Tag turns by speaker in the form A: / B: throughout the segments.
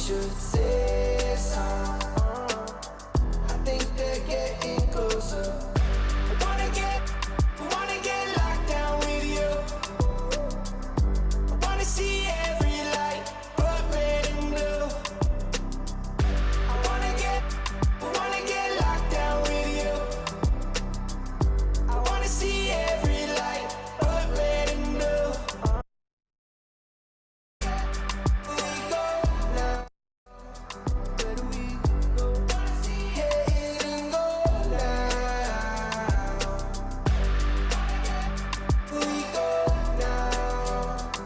A: should say something. I think they're getting closer. I wanna get locked down with you. I wanna see every light, but red and blue. I wanna get locked down with you. I wanna see every light, but red and blue. We go now. Where do we go? Get it and go now. We go now.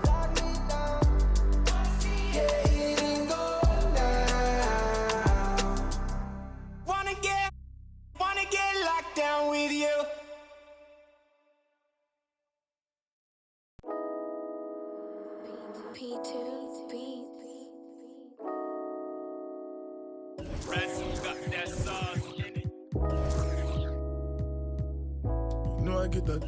A: Lock me down. Get it and go now. Wanna get locked down with you.
B: P2 beats.
C: You know I get that.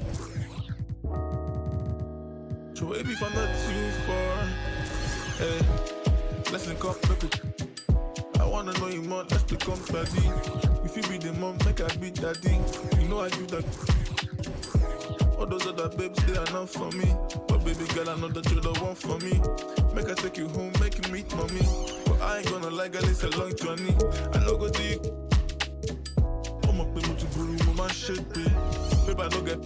C: So maybe if I'm not too far, hey, let's link up, baby. I wanna know you more, let's become daddy. If you be the mom, make I be daddy. You know I do that. All those other babes, they are not for me. But baby girl, I know that you're the one for me. Make I take you home, make you meet mommy. But I ain't gonna lie, girl, it's a long journey. I know go deep. I'm up in to guru, my shit, babe. Babe, I don't get.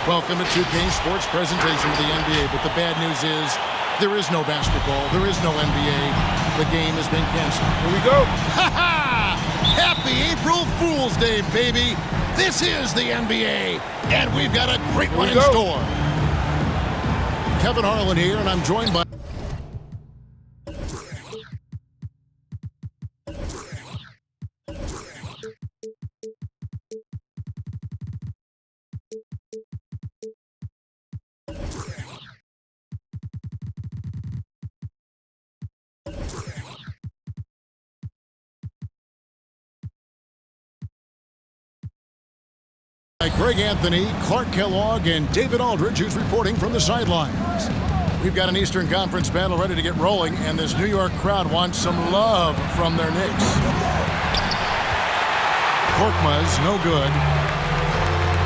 D: Welcome to 2K Sports presentation of the NBA, but the bad news is there is no basketball, there is no NBA. The game has been canceled.
C: Here we go.
D: Ha ha! Happy April Fool's Day, baby! This is the NBA, and we've got a great one in store. Kevin Harlan here, and I'm joined by Greg Anthony, Clark Kellogg, and David Aldridge, who's reporting from the sidelines. We've got an Eastern Conference battle ready to get rolling, and this New York crowd wants some love from their Knicks. Korkmaz, no good.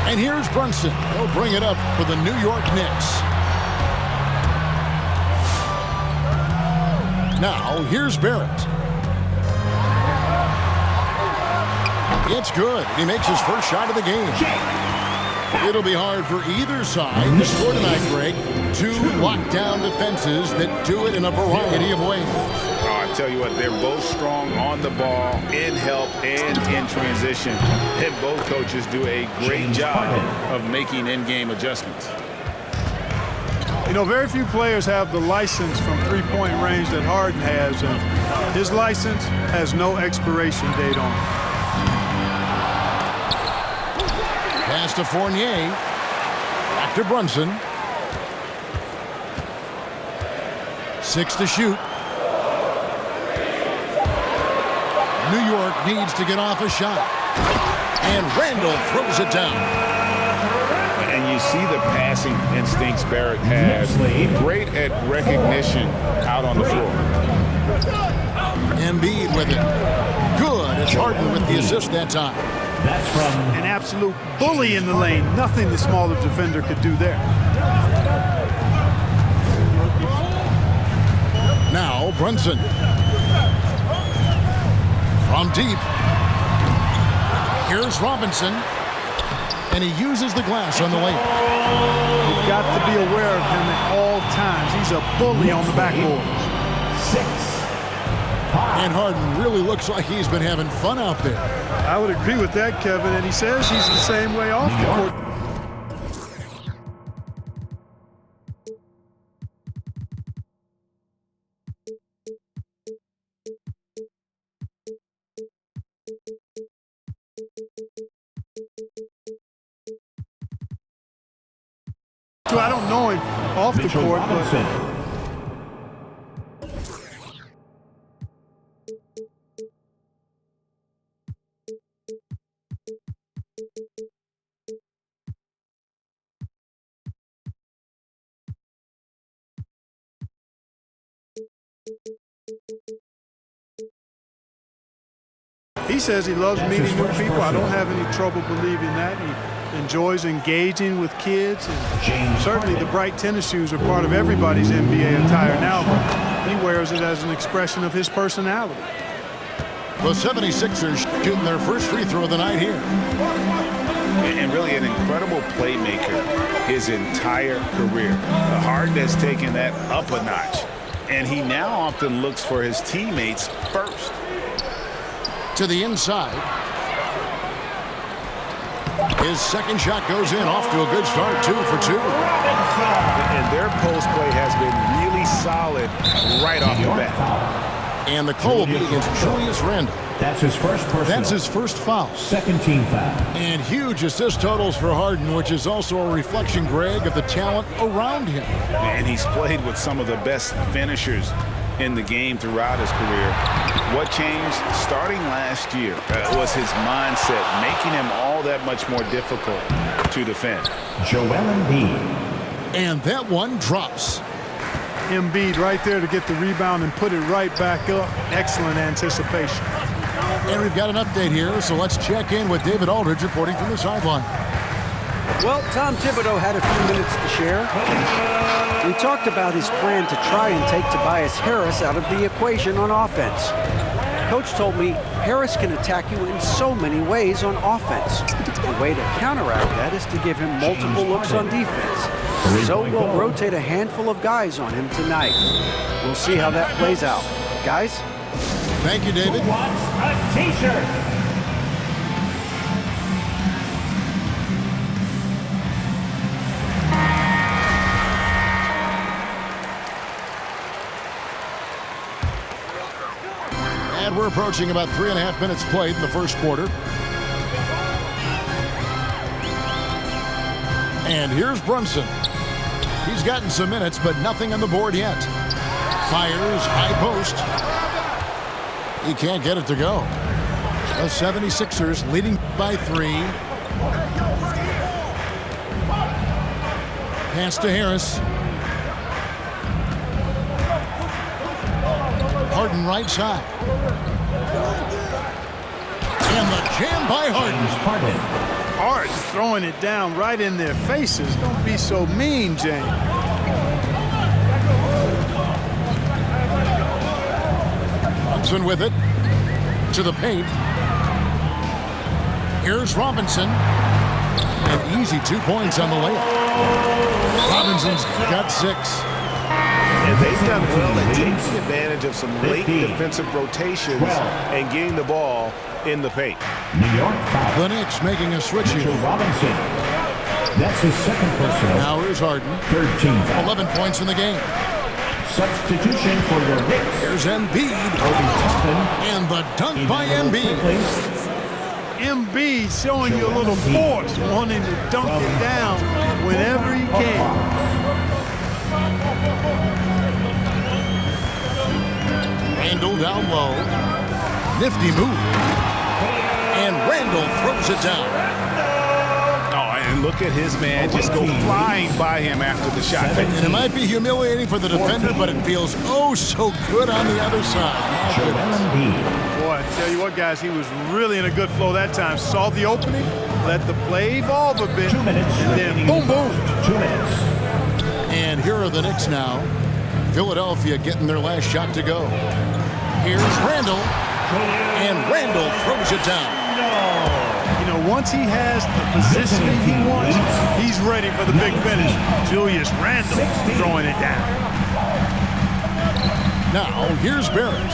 D: And here's Brunson. He'll bring it up for the New York Knicks. Now, here's Barrett. It's good. He makes his first shot of the game. It'll be hard for either side to score tonight, Greg. Two lockdown defenses that do it in a variety of ways.
E: Oh, I tell you what, they're both strong on the ball, in help, and in transition. And both coaches do a great job of making in-game adjustments.
F: You know, very few players have the license from three-point range that Harden has, and his license has no expiration date on it.
D: Pass to Fournier. Back to Brunson. 6 to shoot. New York needs to get off a shot. And Randall throws it down.
E: And you see the passing instincts Barrett has. Great at recognition out on the floor.
D: Embiid with it. Good. It's Harden with the assist that time.
F: That's from an absolute bully in the lane. Nothing the smaller defender could do there.
D: Now Brunson. From deep. Here's Robinson. And he uses the glass on the lane.
F: You've got to be aware of him at all times. He's a bully on the backboard.
G: 6.
D: And Harden really looks like he's been having fun out there.
F: I would agree with that, Kevin, and he says he's the same way off the court. I don't know him off the court, but He says he loves meeting new people. I don't have any trouble believing that. He enjoys engaging with kids. And certainly the bright tennis shoes are part of everybody's NBA attire now, but he wears it as an expression of his personality.
D: The 76ers shooting their first free throw of the night here.
E: And really an incredible playmaker his entire career. Harden has taken that up a notch, and he now often looks for his teammates first.
D: To the inside. His second shot goes in, off to a good start, 2 for 2.
E: And their post play has been really solid right off the bat.
D: And the call will be against Julius Randle.
G: That's his first personal.
D: That's his first foul.
G: Second team foul.
D: And huge assist totals for Harden, which is also a reflection, Greg, of the talent around him.
E: And he's played with some of the best finishers in the game throughout his career. What changed starting last year was his mindset, making him all that much more difficult to defend.
G: Joel Embiid.
D: And that one drops.
F: Embiid right there to get the rebound and put it right back up. Excellent anticipation.
D: And we've got an update here, so let's check in with David Aldridge reporting from the sideline.
H: Well, Tom Thibodeau had a few minutes to share. We talked about his plan to try and take Tobias Harris out of the equation on offense. Coach told me Harris can attack you in so many ways on offense. The way to counteract that is to give him multiple looks on defense. So we'll rotate a handful of guys on him tonight. We'll see how that plays out. Guys?
D: Thank you, David.
G: Who wants a t-shirt?
D: And we're approaching about 3.5 minutes played in the first quarter. And here's Brunson. He's gotten some minutes, but nothing on the board yet. Fires, high post. He can't get it to go. The 76ers leading by 3. Pass to Harris. Harden right side. And the jam by Harden.
F: Harden throwing it down right in their faces. Don't be so mean, James.
D: Robinson with it. To the paint. Here's Robinson. An easy 2 points on the layup. Robinson's got 6.
E: And they've done well at taking advantage of some late defensive rotations and getting the ball in the paint.
G: New York foul.
D: The Knicks making a switch here.
G: Robinson. That's his second personal.
D: Now here's Harden.
G: 13 foul.
D: 11 points in the game.
G: Substitution for your Knicks.
D: Here's Embiid. And the dunk by Embiid.
F: Embiid showing you a little force, wanting to dunk it down whenever he can.
D: Randle down low. Nifty move. And Randle throws it down.
E: Oh, and look at his man just go flying by him after the shot.
D: And it might be humiliating for the defender, but it feels oh so good on the other side.
F: Boy, I tell you what, guys, he was really in a good flow that time. Saw the opening, let the play evolve a bit,
G: 2 minutes,
F: and then boom, boom.
G: 2 minutes.
D: And here are the Knicks now. Philadelphia getting their last shot to go. Here's Randle. And Randle throws it down.
F: You know, once he has the positioning he wants, he's ready for the big finish. Julius Randle throwing it down.
D: Now, here's Barrett.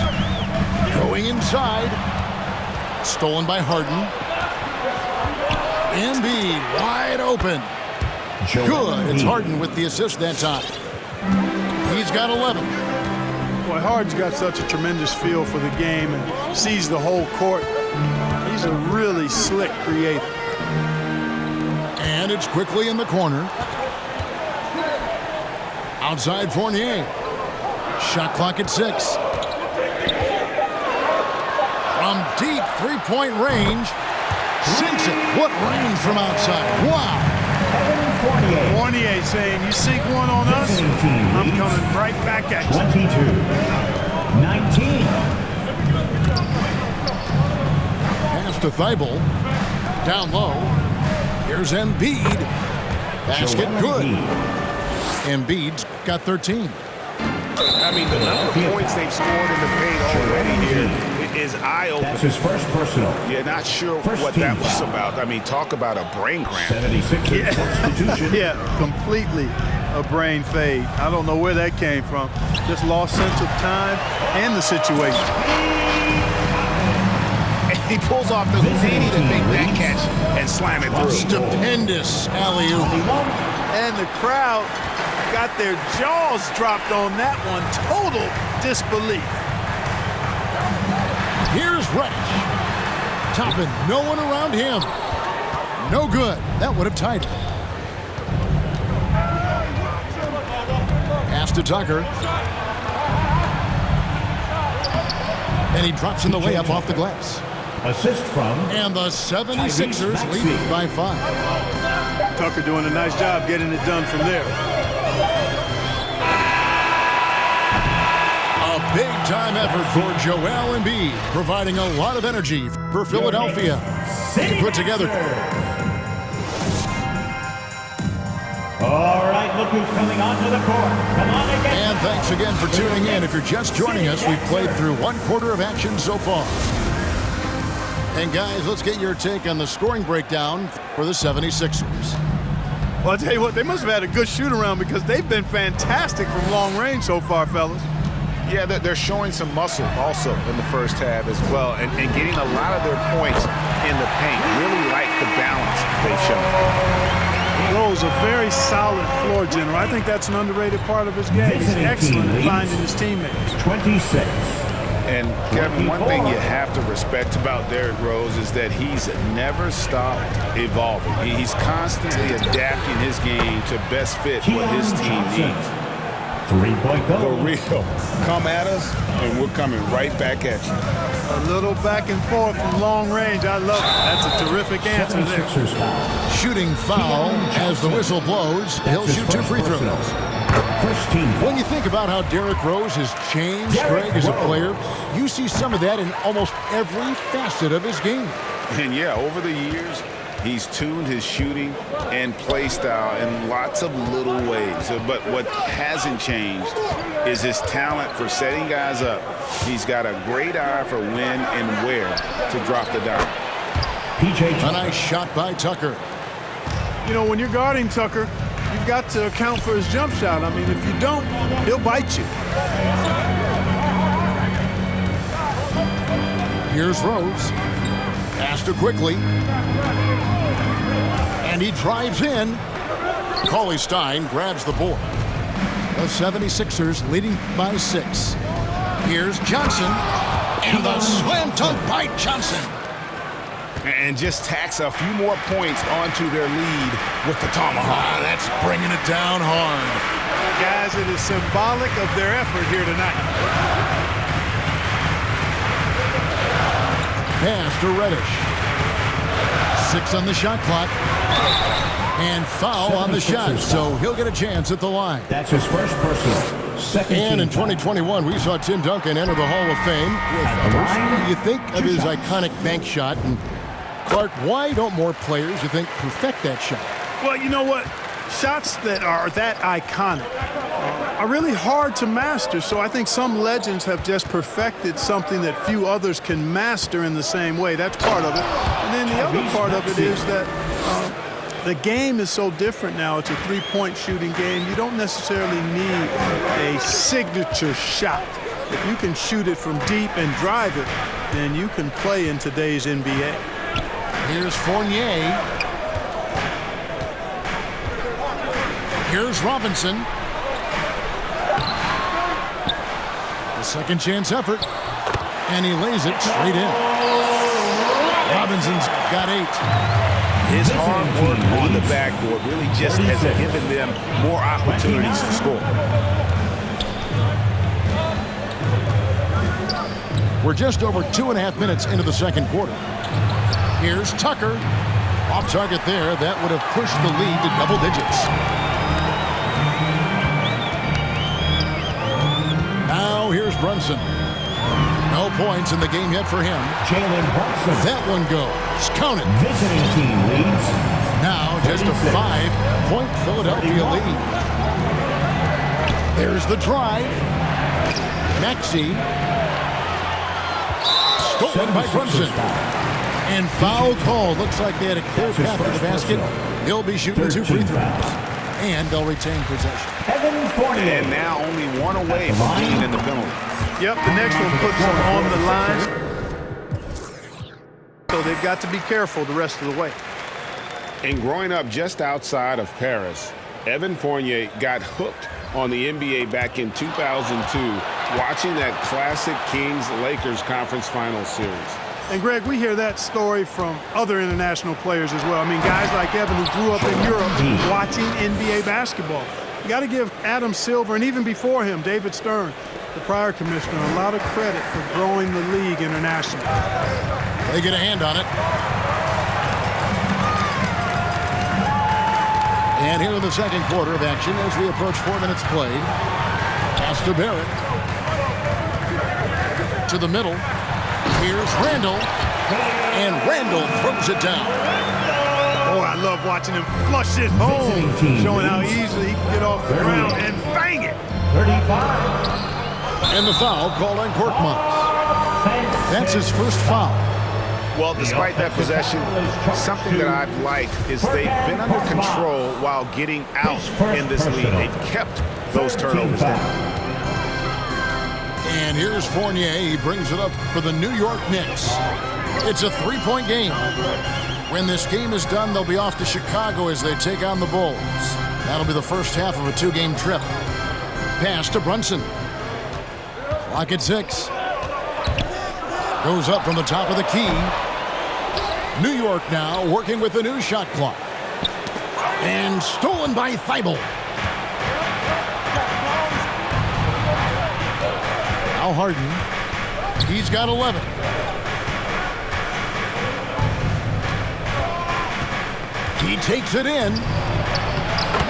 D: Going inside. Stolen by Harden. Embiid wide open. Good. It's Harden with the assist that time. He's got 11.
F: Boy, Harden's got such a tremendous feel for the game and sees the whole court. He's a really slick creator.
D: And it's quickly in the corner. Outside Fournier. Shot clock at 6. From deep three-point range. Sinks it. What range from outside. Wow.
F: Fournier saying, you sink one on us, I'm coming right back at you.
G: 22. 19.
D: Pass to Thibault. Down low. Here's Embiid. Basket good. Embiid's got 13.
E: I mean, the number of points they've scored in the paint already here is eye-opening.
G: That's his first personal.
E: Yeah, not sure
G: First
E: what
G: team
E: that was
G: foul.
E: about. I mean, talk about a brain cramp.
G: 76ers substitution.
F: Yeah, completely a brain fade. I don't know where that came from. Just lost sense of time and the situation.
E: And he pulls off the Houdini to make that catch and slam it through.
D: Stupendous alley-oop.
F: And the crowd got their jaws dropped on that one. Total disbelief.
D: Here's Reddish. Topping, no one around him. No good. That would have tied it. Pass to Tucker. And he drops in the layup off the glass.
G: Assist from
D: And the 76ers lead by 5.
F: Tucker doing a nice job getting it done from there.
D: A big-time effort for Joel Embiid, providing a lot of energy for Philadelphia. He put together.
G: All right, look who's coming onto the court. Come on again.
D: And thanks again for tuning in. If you're just joining us, we've played through 1/4 of action so far. And guys, let's get your take on the scoring breakdown for the 76ers.
F: Well, I'll tell you what, they must have had a good shoot-around because they've been fantastic from long range so far, fellas.
E: Yeah, they're showing some muscle also in the first half as well, and getting a lot of their points in the paint. Really like the balance they've shown.
F: Rose, a very solid floor general. I think that's an underrated part of his game. He's excellent at finding his teammates.
G: 26.
E: And Kevin, one thing you have to respect about Derrick Rose is that he's never stopped evolving. He's constantly adapting his game to best fit what his team needs.
G: 3-point
E: For
G: goal.
E: real, come at us, and we're coming right back at you.
F: A little back and forth from long range. I love it. That's a terrific answer there.
G: 76ers foul.
D: Shooting foul as the whistle blows. He'll shoot 2 free throws.
G: First team foul.
D: When you think about how Derrick Rose has changed, Greg, as a player, you see some of that in almost every facet of his game.
E: And yeah, over the years, he's tuned his shooting and play style in lots of little ways. But what hasn't changed is his talent for setting guys up. He's got a great eye for when and where to drop the dime.
D: A nice shot by Tucker.
F: You know, when you're guarding Tucker, you've got to account for his jump shot. I mean, if you don't, he'll bite you.
D: Here's Rose. Pass to quickly. And he drives in. Cauley Stein grabs the board. The 76ers leading by 6. Here's Johnson. And the slam dunk by Johnson.
E: And just tacks a few more points onto their lead with the tomahawk.
D: That's bringing it down hard.
F: Guys, it is symbolic of their effort here tonight.
D: Pass to Reddish. 6 on the shot clock. And foul on the shot, so he'll get a chance at the line.
G: That's his first personal. Second
D: And in
G: team foul.
D: 2021, we saw Tim Duncan enter the Hall of Fame. You think of his iconic bank shot, and Clark, why don't more players, you think, perfect that shot?
F: Well, you know what? Shots that are that iconic are really hard to master, so I think some legends have just perfected something that few others can master in the same way. That's part of it. And then the other part of it is that the game is so different now. It's a three-point shooting game. You don't necessarily need a signature shot. If you can shoot it from deep and drive it, then you can play in today's NBA.
D: Here's Fournier. Here's Robinson. The second chance effort. And he lays it straight in. Robinson's got 8.
E: His hard work on the backboard really just has given them more opportunities to score.
D: We're just over 2.5 minutes into the second quarter. Here's Tucker. Off target there. That would have pushed the lead to double digits. Now here's Brunson. No points in the game yet for him.
G: Jalen Brunson.
D: That one goes. Count it.
G: Visiting team leads.
D: Now just a 5-point Philadelphia lead. There's the drive. Maxey. Stolen by Brunson. And foul call. Looks like they had a clear path to the basket. He'll be shooting 2 free throws. And they'll retain possession.
E: And now only one away from being in the penalty.
F: Yep, the next one puts them on the line. So they've got to be careful the rest of the way.
E: And growing up just outside of Paris, Evan Fournier got hooked on the NBA back in 2002, watching that classic Kings-Lakers Conference Finals series.
F: And, Greg, we hear that story from other international players as well. I mean, guys like Evan who grew up in Europe watching NBA basketball. You got to give Adam Silver, and even before him, David Stern, the prior commissioner, a lot of credit for growing the league internationally.
D: They get a hand on it. And here in the second quarter of action as we approach 4 minutes played. Pass to Barrett. To the middle. Here's Randall. And Randall throws it down.
F: Oh, I love watching him flush it home, showing how easily he can get off the ground and bang it.
G: 35.
D: And the foul called on Korkmaz. That's his first foul.
E: Well, despite that possession, something that I've liked is they've been under control while getting out in this league. They've kept those turnovers down.
D: And here's Fournier. He brings it up for the New York Knicks. It's a 3-point game. When this game is done, they'll be off to Chicago as they take on the Bulls. That'll be the first half of a 2-game trip. Pass to Brunson. Clock at 6. Goes up from the top of the key. New York now working with the new shot clock. And stolen by Thibault. Now Harden. He's got 11. He takes it in.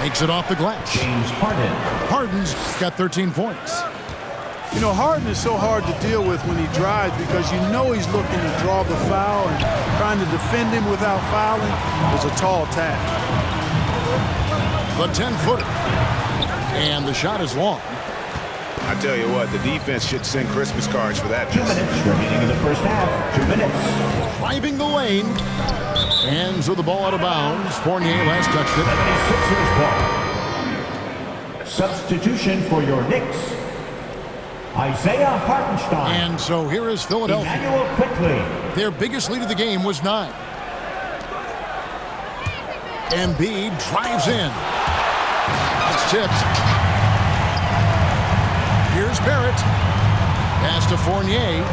D: Makes it off the glass.
G: James Harden.
D: Harden's got 13 points.
F: You know, Harden is so hard to deal with when he drives because you know he's looking to draw the foul, and trying to defend him without fouling is a tall task.
D: The 10-footer. And the shot is long.
E: I tell you what, the defense should send Christmas cards for that.
G: 2 minutes remaining in the first half. 2 minutes.
D: Driving the lane. And so the ball out of bounds. Fournier last touched it.
G: 76ers ball. Substitution for your Knicks. Isaiah Hartenstein.
D: And so here is Philadelphia.
G: Emmanuel quickly.
D: Their biggest lead of the game was 9. Embiid drives in. It's tipped. Here's Barrett. Pass to Fournier.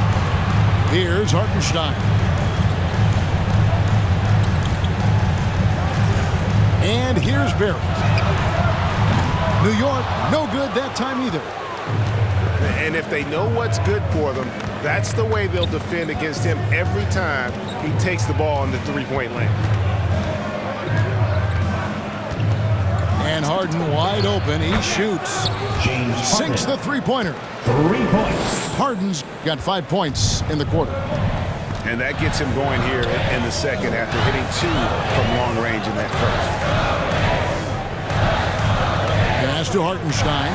D: Here's Hartenstein. And here's Barrett. New York, no good that time either.
E: And if they know what's good for them, that's the way they'll defend against him every time he takes the ball in the three-point lane.
D: And Harden wide open. He shoots.
G: James
D: Sinks the three-pointer.
G: 3 points.
D: Harden's got 5 points in the quarter.
E: And that gets him going here in the second after hitting 2 from long range in that first.
D: Pass to Hartenstein.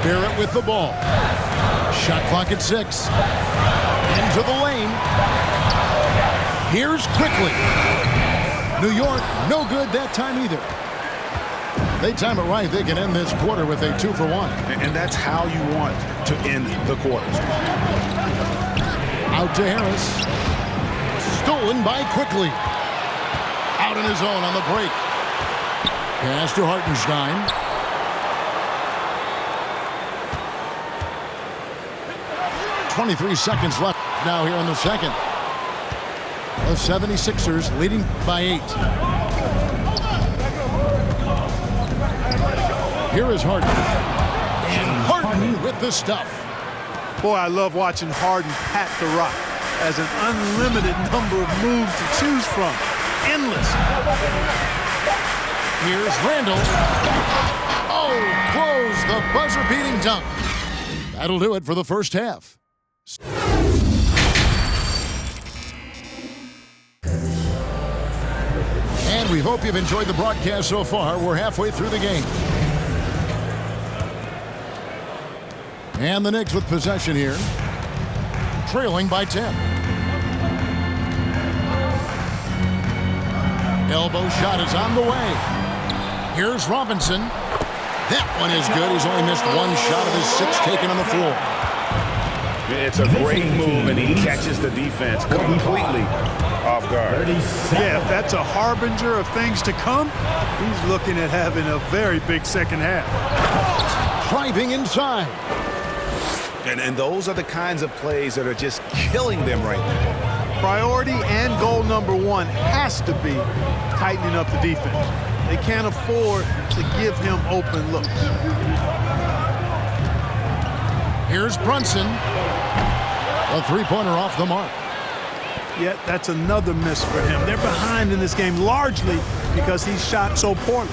D: Barrett with the ball. Shot clock at 6. Into the lane. Here's quickly. New York, no good that time either. They time it right, they can end this quarter with a 2 for 1.
E: And that's how you want to end the quarters.
D: Out to Harris. Stolen by Quickly. Out in his own on the break. Pass to Hartenstein. .23 seconds left now here in the second. The 76ers leading by 8. Here is Harden. And Harden with the stuff.
F: Boy, I love watching Harden pat the rock. Has an unlimited number of moves to choose from. Endless.
D: Here's Randall. Oh, close the buzzer-beating dunk. That'll do it for the first half. And we hope you've enjoyed the broadcast so far. We're halfway through the game. And the Knicks with possession here, trailing by 10. Elbow shot is on the way. Here's Robinson. That one is good. He's only missed one shot of his 6 taken on the floor.
E: It's a great move, and he catches the defense completely off guard.
F: Yeah, if that's a harbinger of things to come, he's looking at having a very big second half.
D: Driving inside.
E: And those are the kinds of plays that are just killing them right now.
F: Priority and goal number 1 has to be tightening up the defense. They can't afford to give him open looks.
D: Here's Brunson. A three-pointer off the mark.
F: Yet that's another miss for him. They're behind in this game largely because he shot so poorly.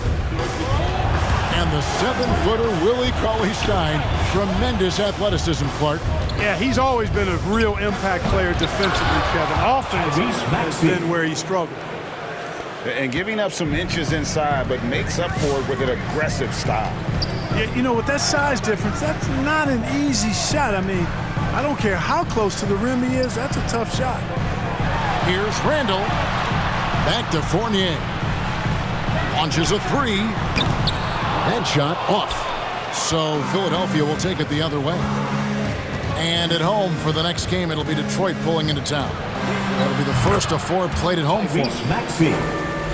D: And the 7-footer Willie Cauley-Stein. Tremendous athleticism, Clark.
F: Yeah, he's always been a real impact player defensively, Kevin. Offense has been where he struggled.
E: And giving up some inches inside, but makes up for it with an aggressive style.
F: Yeah, you know, with that size difference, that's not an easy shot. I mean, I don't care how close to the rim he is, that's a tough shot.
D: Here's Randall. Back to Fournier. Launches a 3. That shot off. So Philadelphia will take it the other way. And at home for the next game, it'll be Detroit pulling into town. That'll be the first of 4 played at home for him.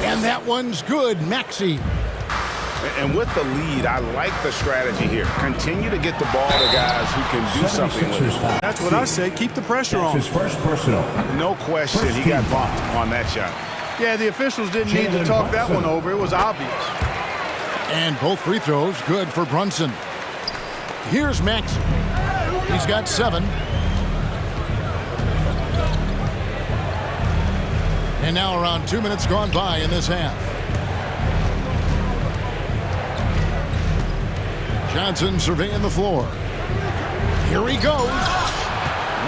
D: And that one's good, Maxey.
E: And with the lead, I like the strategy here. Continue to get the ball to guys who can do something with it.
F: That's what I say. Keep the pressure on.
G: His first personal.
E: No question, he got bumped on that shot.
F: Yeah, the officials didn't need to talk that one over. It was obvious.
D: And both free throws good for Brunson. Here's Maxey. He's got 7. And now around 2 minutes gone by in this half. Johnson surveying the floor. Here he goes.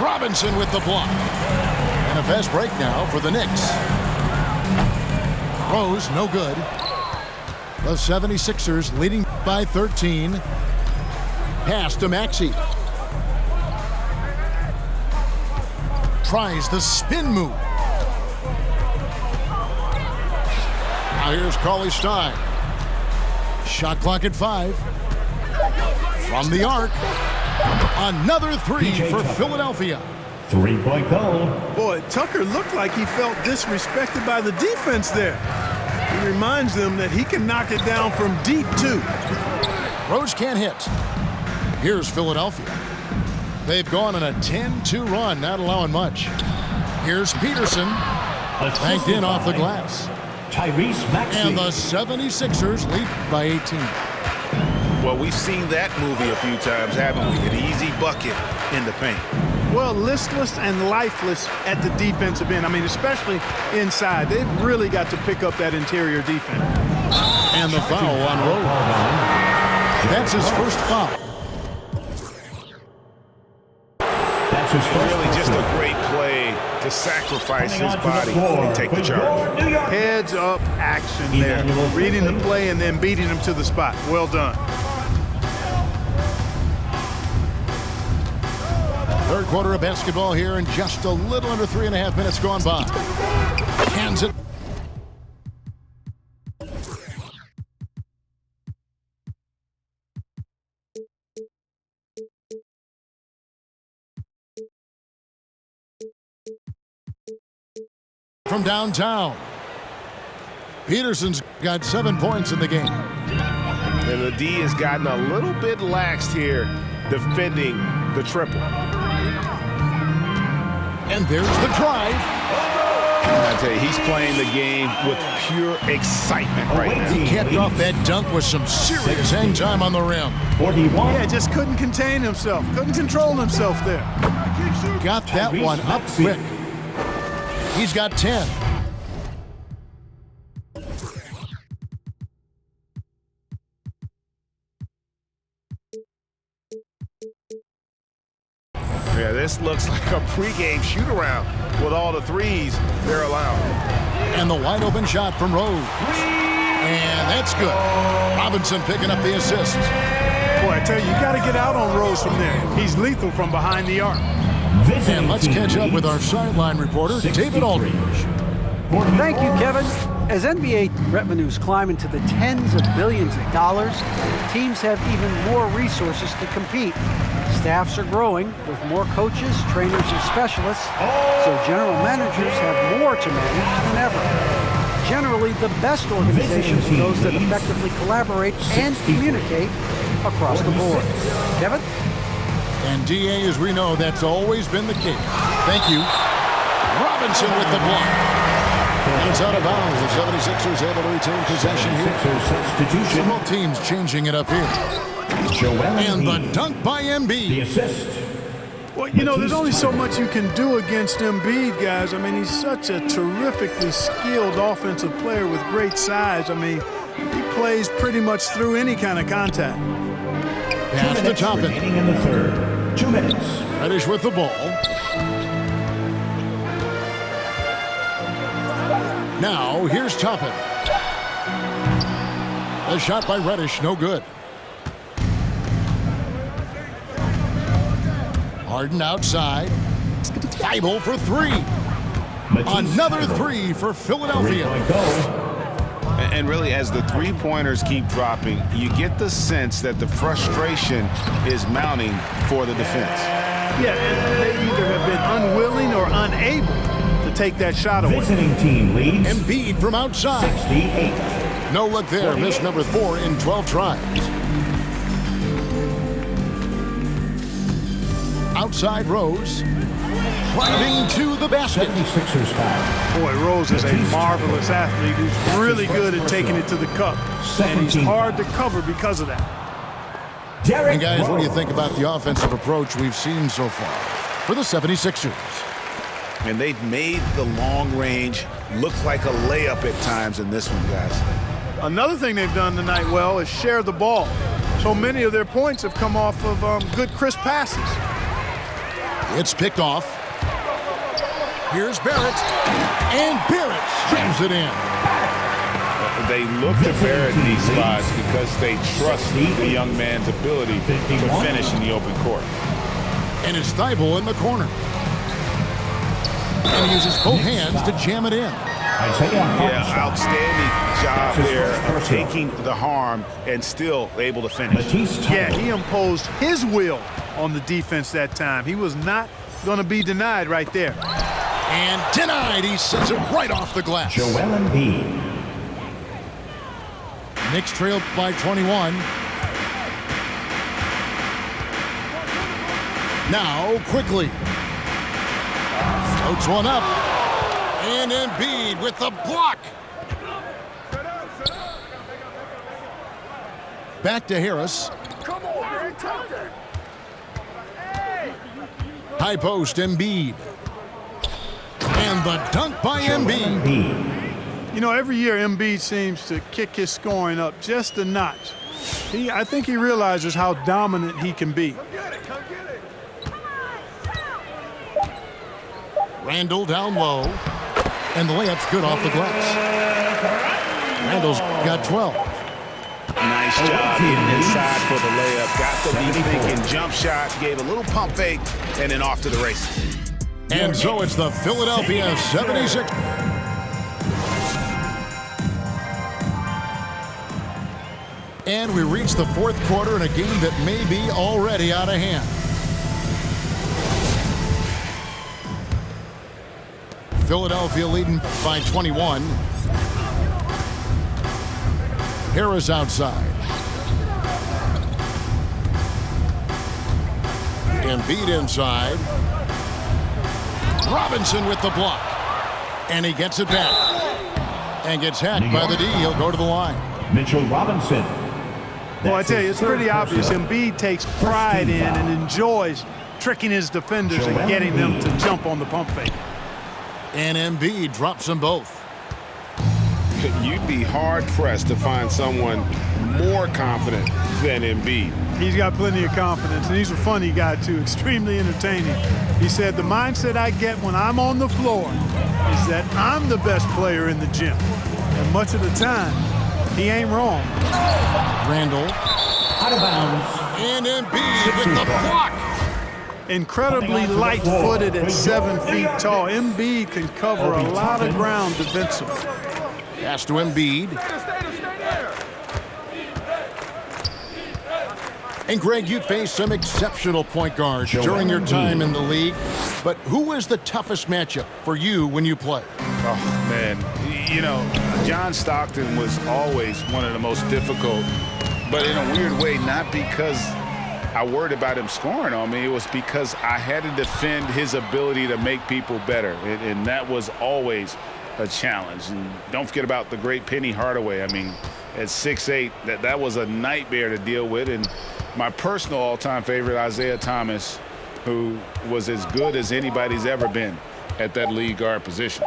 D: Robinson with the block. And a fast break now for the Knicks. Rose, no good. The 76ers leading by 13. Pass to Maxey. Tries the spin move. Now here's Cauley-Stein. Shot clock at 5. From the arc. Another 3 for Philadelphia.
G: 3-point goal.
F: Boy, Tucker looked like he felt disrespected by the defense there. He reminds them that he can knock it down from deep, too.
D: Rose can't hit. Here's Philadelphia. They've gone on a 10-2 run, not allowing much. Here's Peterson. Banked in off the glass.
G: Tyrese Maxey.
D: And the 76ers lead by 18.
E: Well, we've seen that movie a few times, haven't we? An easy bucket in the paint.
F: Well, listless and lifeless at the defensive end. I mean, especially inside. They've really got to pick up that interior defense.
D: And the foul on Rose. That's his first foul.
G: That's his first.
E: Really just a great play to sacrifice his body and take the charge.
F: Heads up action there. Reading the play and then beating him to the spot. Well done.
D: Third quarter of basketball here, and just a little under 3.5 minutes gone by. Hands it. From downtown. Peterson's got 7 points in the game.
E: And the D has gotten a little bit laxed here defending the triple.
D: And there's the drive.
E: I tell you, he's playing the game with pure excitement right now.
D: He kept off that dunk with some serious hang time on the rim.
G: 41.
F: Yeah, just couldn't contain himself. Couldn't control himself there.
D: Got that one up quick. He's got 10.
E: Yeah, this looks like a pregame shoot-around with all the threes they're allowed.
D: And the wide open shot from Rose. And that's good. Robinson picking up the assist.
F: Boy, I tell you, you got to get out on Rose from there. He's lethal from behind the arc.
D: And let's catch up with our sideline reporter, David Aldridge.
H: Thank you, Kevin. As NBA revenues climb into the tens of billions of dollars, teams have even more resources to compete. Staffs are growing with more coaches, trainers, and specialists, so general managers have more to manage than ever. Generally, the best organizations are those that effectively collaborate and communicate across the board. Kevin?
D: And DA, as we know, that's always been the case. Thank you. Robinson with the block. And it's out of bounds. The 76ers able to retain possession here. Both teams changing it up here. And the dunk by Embiid.
G: The assist.
F: Well, you know, there's only so much you can do against Embiid, guys. I mean, he's such a terrifically skilled offensive player with great size. I mean, he plays pretty much through any kind of contact.
D: Pass to Toppin.
G: Remaining in the third. 2 minutes.
D: Reddish with the ball. Now, here's Toppin. A shot by Reddish, no good. Harden outside. Thibault for three. Another three for Philadelphia.
E: And really, as the three-pointers keep dropping, you get the sense that the frustration is mounting for the defense.
F: Yeah, and they either have been unwilling or unable to take that shot away.
G: Visiting team leads.
D: Embiid from outside.
G: 68.
D: No look there. Miss number 4 in 12 tries. Outside Rose. Driving to the basket.
G: 76ers foul.
F: Boy, Rose is a marvelous athlete who's really good at taking it to the cup. And he's hard to cover because of that.
D: And guys, what do you think about the offensive approach we've seen so far for the 76ers?
E: And they've made the long range look like a layup at times in this one, guys.
F: Another thing they've done tonight well is share the ball. So many of their points have come off of good, crisp passes.
D: It's picked off. Here's Barrett. And Barrett slams it in.
E: They look to Barrett in these spots because they trust the young man's ability to finish in the open court.
D: And it's Thibault in the corner. And he uses both hands to jam it in.
E: Yeah, outstanding job there of taking the harm and still able to finish.
F: Yeah, he imposed his will on the defense that time. He was not going to be denied right there.
D: And denied. He sends it right off the glass.
G: Joel Embiid.
D: Knicks trail by 21. Now, quickly. Floats one up. And Embiid with the block. Back to Harris. High post, Embiid. And the dunk by Embiid.
F: You know, every year Embiid seems to kick his scoring up just a notch. I think he realizes how dominant he can be.
D: Randall down low. And the layup's good off the glass. Randall's got 12.
E: Nice job getting inside for the layup. Got the deep thinking jump shot, gave a little pump fake, and then off to the races.
D: And so it's the Philadelphia 76. And we reach the fourth quarter in a game that may be already out of hand. Philadelphia leading by 21. Harris outside. Embiid inside. Robinson with the block. And he gets it back. And gets hacked by the D. He'll go to the line.
G: Mitchell Robinson.
F: Well, I tell you, it's pretty obvious. Embiid takes pride in and enjoys tricking his defenders and getting them to jump on the pump fake.
D: And Embiid drops them both.
E: You'd be hard-pressed to find someone more confident than Embiid.
F: He's got plenty of confidence, and he's a funny guy, too, extremely entertaining. He said, the mindset I get when I'm on the floor is that I'm the best player in the gym. And much of the time, he ain't wrong.
D: Randall.
G: Out of bounds.
D: And Embiid with the block.
F: Incredibly light-footed at 7 feet tall. Embiid can cover a lot of ground defensively.
D: Pass to Embiid. And Greg, you faced some exceptional point guards during your time in the league, but who was the toughest matchup for you when you played?
E: Oh, man. You know, John Stockton was always one of the most difficult, but in a weird way, not because I worried about him scoring on me. It was because I had to defend his ability to make people better, and that was always a challenge. And don't forget about the great Penny Hardaway. I mean, at 6'8", that was a nightmare to deal with. And my personal all-time favorite, Isaiah Thomas, who was as good as anybody's ever been at that lead guard position.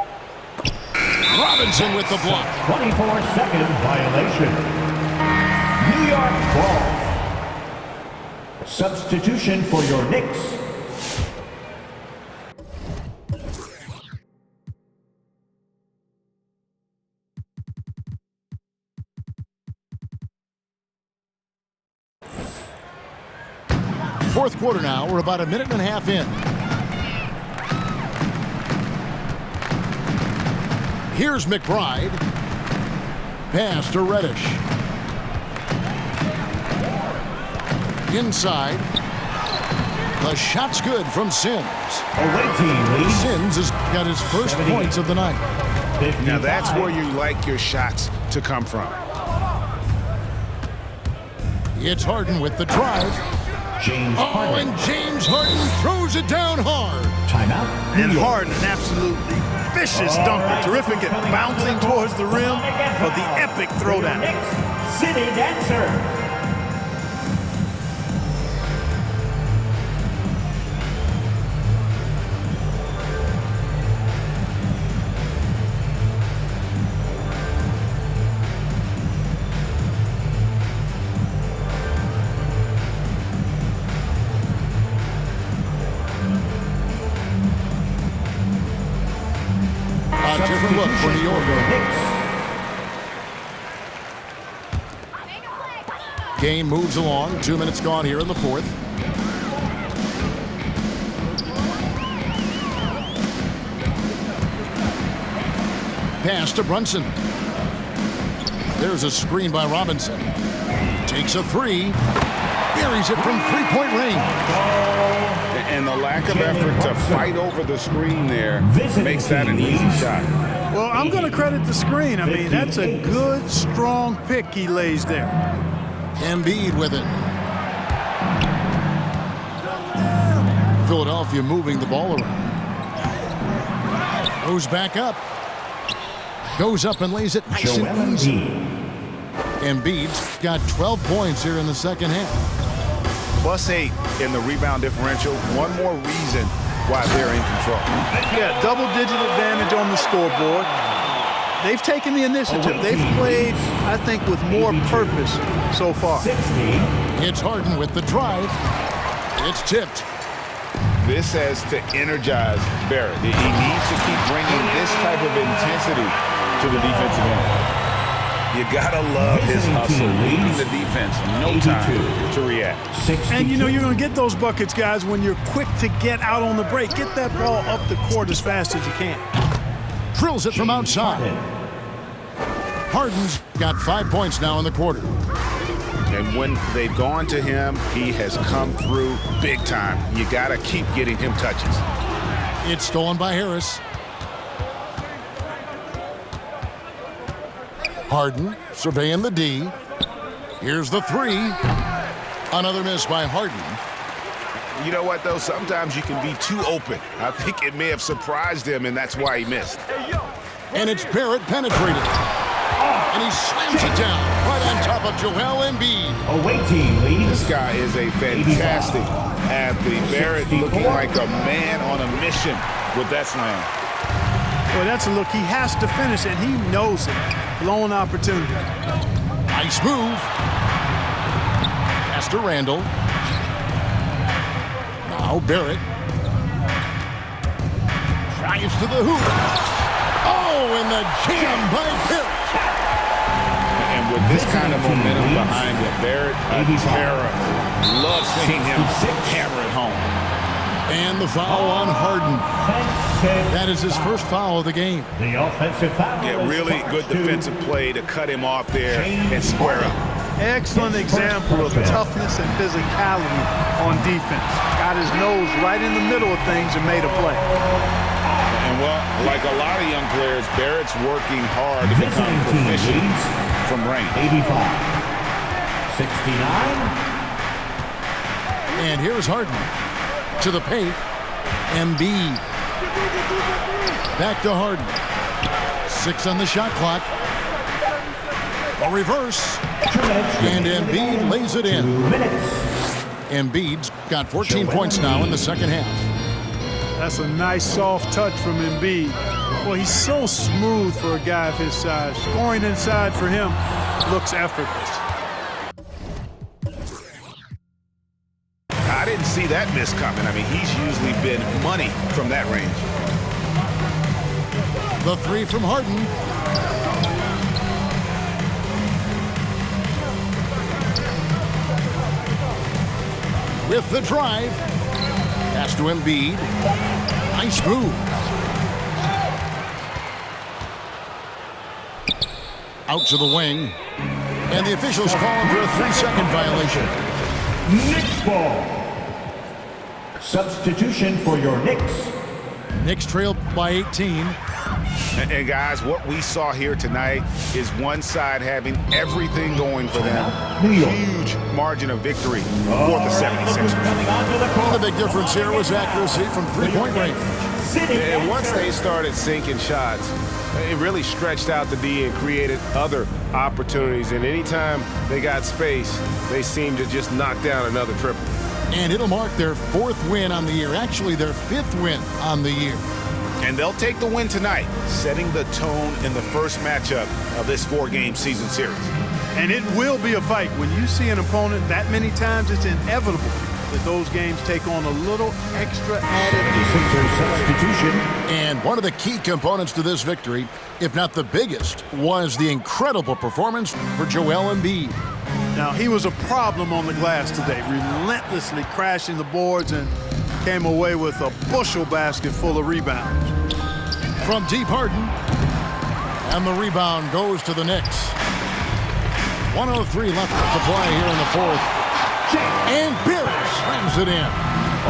D: Robinson with the block.
G: 24-second violation. New York ball. Substitution for your Knicks.
D: Fourth quarter now. We're about a minute and a half in. Here's McBride. Pass to Reddish. Inside. The shot's good from Sims.
G: Away team leads.
D: Sims has got his first points of the night.
E: Now that's where you like your shots to come from.
D: It's Harden with the drive.
G: James Harden.
D: And James Harden throws it down hard.
G: Timeout.
F: And Harden, an absolutely vicious dunker. Terrific at bouncing towards the rim, but the epic throwdown.
G: City Dancer.
D: Different look for New York. Game moves along. 2 minutes gone here in the fourth. Pass to Brunson. There's a screen by Robinson. Takes a three. Buries it from three-point range.
E: And the lack of effort to fight over the screen there makes that an easy shot.
F: Well, I'm going to credit the screen. I mean, that's a good, strong pick he lays there.
D: Embiid with it. Philadelphia moving the ball around. Goes back up. Goes up and lays it nice and easy. Embiid's got 12 points here in the second half.
E: +8 in the rebound differential. One more reason why they're in control.
F: Yeah, double-digit advantage on the scoreboard. They've taken the initiative. They've played, I think, with more purpose so far.
D: It's Harden with the drive. It's tipped.
E: This has to energize Barrett. He needs to keep bringing this type of intensity to the defensive end. You gotta love his hustle, leading the defense, no time to react.
F: And you know you're gonna get those buckets, guys, when you're quick to get out on the break. Get that ball up the court as fast as you can.
D: Drills it from outside. Harden's got 5 points now in the quarter.
E: And when they've gone to him, he has come through big time. You gotta keep getting him touches.
D: It's stolen by Harris. Harden surveying the D. Here's the three. Another miss by Harden.
E: You know what, though? Sometimes you can be too open. I think it may have surprised him, and that's why he missed.
D: And it's Barrett penetrated. And he slams it down right on top of Joel Embiid.
G: Away team leads.
E: This guy is a fantastic athlete. Barrett looking like a man on a mission with that slam.
F: Well, that's a look. He has to finish, and he knows it. Blown opportunity.
D: Nice move. Pass to Randall. Now Barrett. Drives to the hoop. Oh, and the jam by Barrett.
E: And with this kind of momentum behind him, Barrett, Terra, love seeing him hammer it home.
D: And the foul on Harden. That is his first foul of the game.
G: The offensive foul.
E: Yeah, really good defensive play to cut him off there and square up.
F: Excellent example of toughness and physicality on defense. Got his nose right in the middle of things and made a play.
E: And well, like a lot of young players, Barrett's working hard to become proficient from range.
G: 85. 69.
D: And here's Harden to the paint. Embiid. Back to Harden. 6 on the shot clock. A reverse. And Embiid lays it in. Embiid's got 14 points now in the second half.
F: That's a nice soft touch from Embiid. Well, he's so smooth for a guy of his size. Scoring inside for him looks effortless.
E: I didn't see that miss coming. I mean, he's usually been money from that range.
D: The 3 from Harden. With the drive. Pass to Embiid. Nice move. Out to the wing. And the officials call him for a 3-second violation.
G: Knicks ball. Substitution for your Knicks.
D: Knicks trailed by 18.
E: And guys, what we saw here tonight is one side having everything going for them. Huge margin of victory for the 76ers.
D: The big difference here was accuracy from three-point range.
E: And once they started sinking shots, it really stretched out the D and created other opportunities. And anytime they got space, they seemed to just knock down another triple.
D: And it'll mark their 4th win on the year. Actually, their 5th win on the year.
E: And they'll take the win tonight, setting the tone in the first matchup of this 4-game season series.
F: And it will be a fight. When you see an opponent that many times, it's inevitable that those games take on a little extra added
G: Substitution.
D: And one of the key components to this victory, if not the biggest, was the incredible performance for Joel Embiid.
F: Now, he was a problem on the glass today, relentlessly crashing the boards and came away with a bushel basket full of rebounds.
D: From deep, Harden. And the rebound goes to the Knicks. 1:03 left to play here in the 4th. And Barrett slams it in.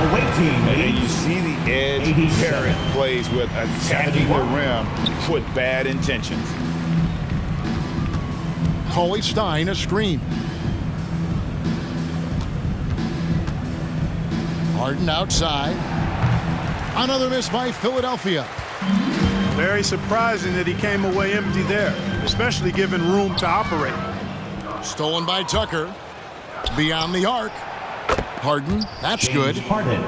G: Awaiting.
E: And you see the edge Barrett plays with, attacking the rim with bad intentions.
D: Cauley Stein, a screen. Harden outside. Another miss by Philadelphia.
F: Very surprising that he came away empty there, especially given room to operate.
D: Stolen by Tucker. Beyond the arc. Harden, that's good.
G: Harden.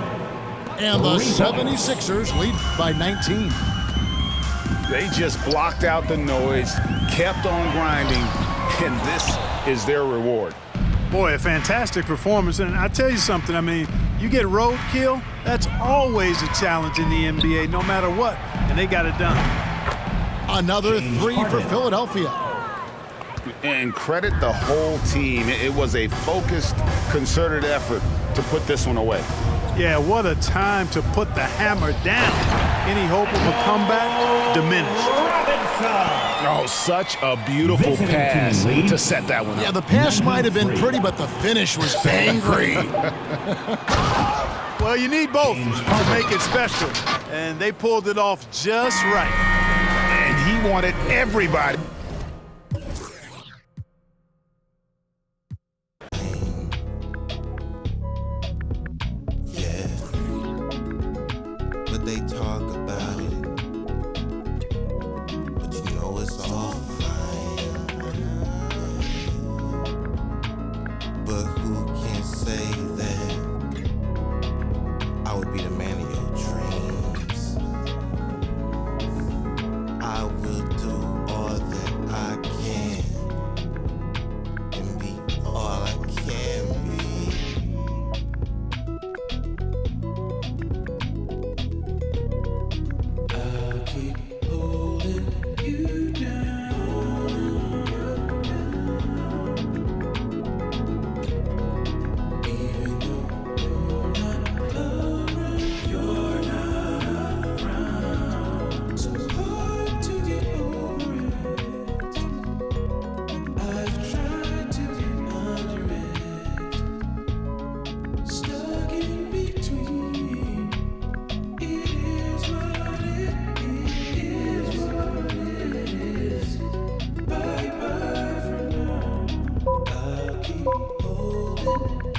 D: And the 76ers lead by 19.
E: They just blocked out the noise, kept on grinding, and this is their reward.
F: Boy, a fantastic performance. And I tell you something, I mean, you get roadkill, that's always a challenge in the NBA, no matter what, and they got it done.
D: Another 3 for Philadelphia.
E: And credit the whole team. It was a focused, concerted effort to put this one away.
F: Yeah, what a time to put the hammer down. Any hope of a comeback diminished.
E: Oh, such a beautiful pass to set that one up.
D: Yeah, the pass might have been pretty, but the finish was angry.
F: Well, you need both to make it special, and they pulled it off just right.
E: And he wanted everybody.
I: They talk about it, but you know it's all fine. But who can say that I would be the man of your dreams?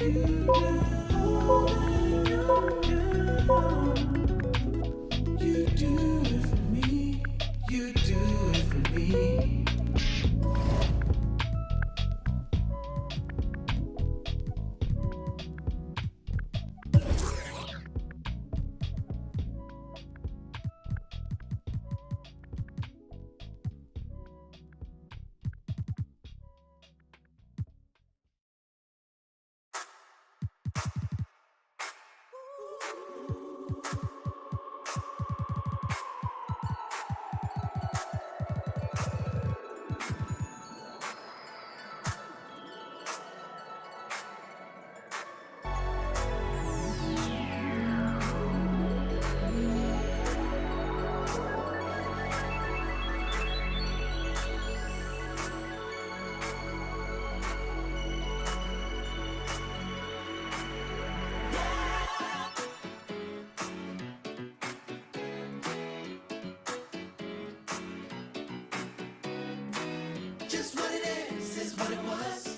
A: You do it for me. You do it for me. Just what it is what it was.